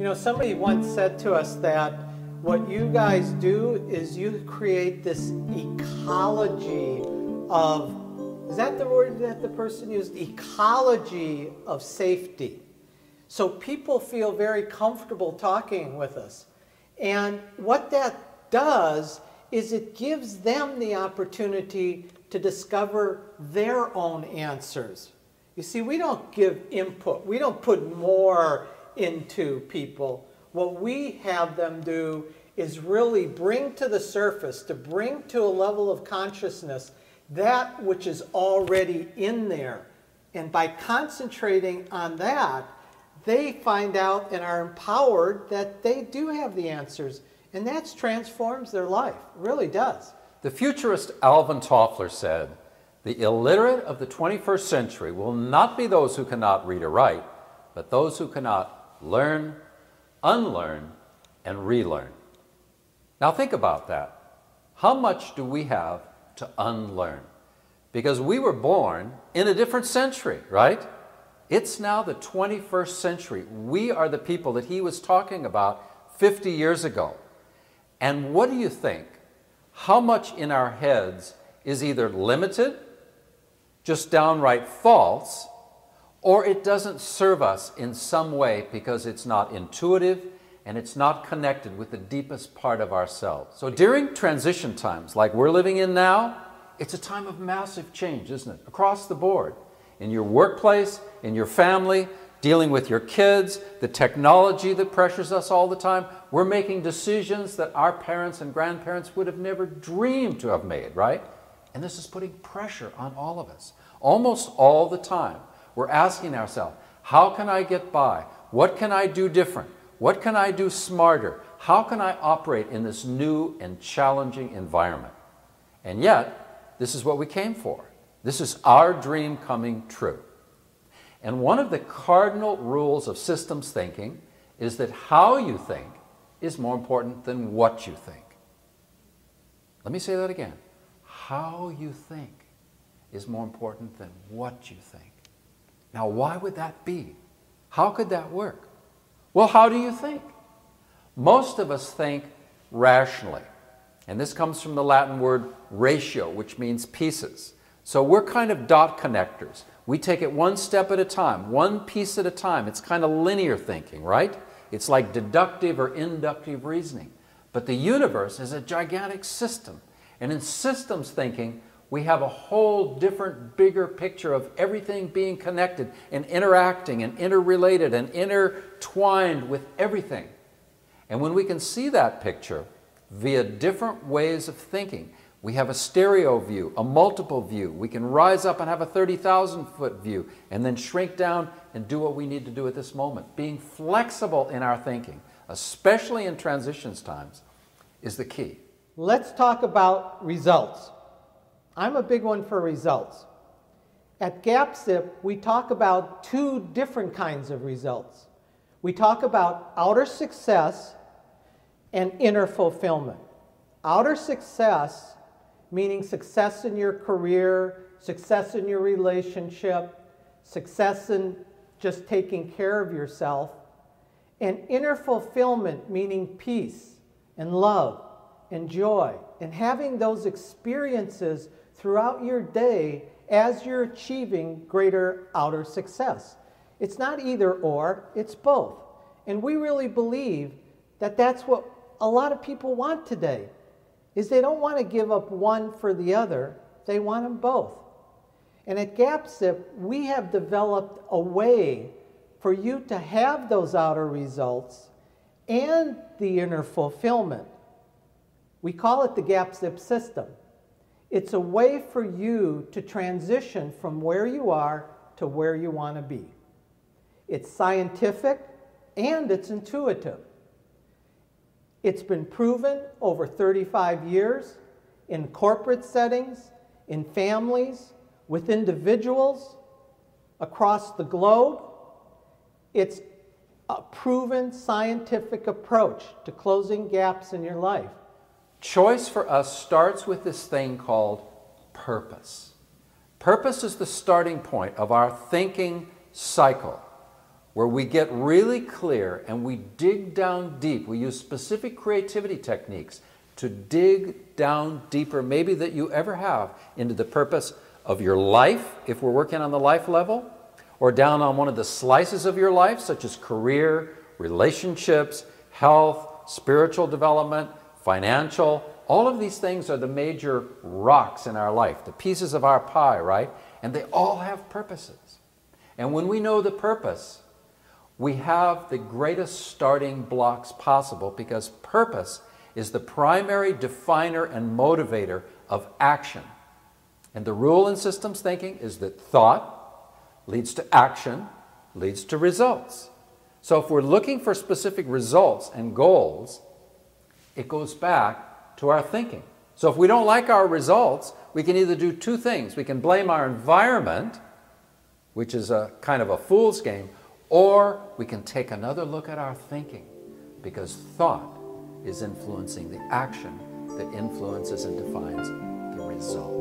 You know, somebody once said to us that what you guys do is you create this ecology of, is that the word that the person used? Ecology of safety. So people feel very comfortable talking with us. And what that does is it gives them the opportunity to discover their own answers. You see, we don't give input. We don't put more into people. What we have them do is really bring to the surface, to bring to a level of consciousness that which is already in there. And by concentrating on that, they find out and are empowered that they do have the answers. And that transforms their life. It really does. The futurist Alvin Toffler said, "The illiterate of the 21st century will not be those who cannot read or write, but those who cannot learn, unlearn, and relearn." Now think about that. How much do we have to unlearn? Because we were born in a different century, right? It's now the 21st century. We are the people that he was talking about 50 years ago. And what do you think? How much in our heads is either limited, just downright false, or it doesn't serve us in some way because it's not intuitive and it's not connected with the deepest part of ourselves. So during transition times like we're living in now, it's a time of massive change, isn't it? Across the board. In your workplace, in your family, dealing with your kids, the technology that pressures us all the time. We're making decisions that our parents and grandparents would have never dreamed to have made, right? And this is putting pressure on all of us. Almost all the time, we're asking ourselves, how can I get by? What can I do different? What can I do smarter? How can I operate in this new and challenging environment? And yet, this is what we came for. This is our dream coming true. And one of the cardinal rules of systems thinking is that how you think is more important than what you think. Let me say that again. How you think is more important than what you think. Now, why would that be? How could that work? Well, how do you think? Most of us think rationally. And this comes from the Latin word ratio, which means pieces. So we're kind of dot connectors. We take it one step at a time, one piece at a time. It's kind of linear thinking, right? It's like deductive or inductive reasoning. But the universe is a gigantic system. And in systems thinking, we have a whole different, bigger picture of everything being connected and interacting and interrelated and intertwined with everything. And when we can see that picture via different ways of thinking, we have a stereo view, a multiple view. We can rise up and have a 30,000-foot view and then shrink down and do what we need to do at this moment. Being flexible in our thinking, especially in transitions times, is the key. Let's talk about results. I'm a big one for results. At GAPSIP, we talk about two different kinds of results. We talk about outer success and inner fulfillment. Outer success, meaning success in your career, success in your relationship, success in just taking care of yourself, and inner fulfillment, meaning peace and love and joy, and having those experiences throughout your day as you're achieving greater outer success. It's not either or, it's both. And we really believe that that's what a lot of people want today, is they don't want to give up one for the other, they want them both. And at GAPSIP, we have developed a way for you to have those outer results and the inner fulfillment. We call it the GAPSIP system. It's a way for you to transition from where you are to where you want to be. It's scientific and it's intuitive. It's been proven over 35 years in corporate settings, in families, with individuals across the globe. It's a proven scientific approach to closing gaps in your life. Choice for us starts with this thing called purpose. Purpose is the starting point of our thinking cycle. where we get really clear and we dig down deep. We use specific creativity techniques to dig down deeper, maybe that you ever have, into the purpose of your life, if we're working on the life level, or down on one of the slices of your life, such as career, relationships, health, spiritual development, financial. All of these things are the major rocks in our life, the pieces of our pie, right? And they all have purposes. And when we know the purpose, we have the greatest starting blocks possible, because purpose is the primary definer and motivator of action. And the rule in systems thinking is that thought leads to action, leads to results. So if we're looking for specific results and goals, it goes back to our thinking. So if we don't like our results, we can either do two things. We can blame our environment, which is a kind of a fool's game, or we can take another look at our thinking, because thought is influencing the action that influences and defines the result.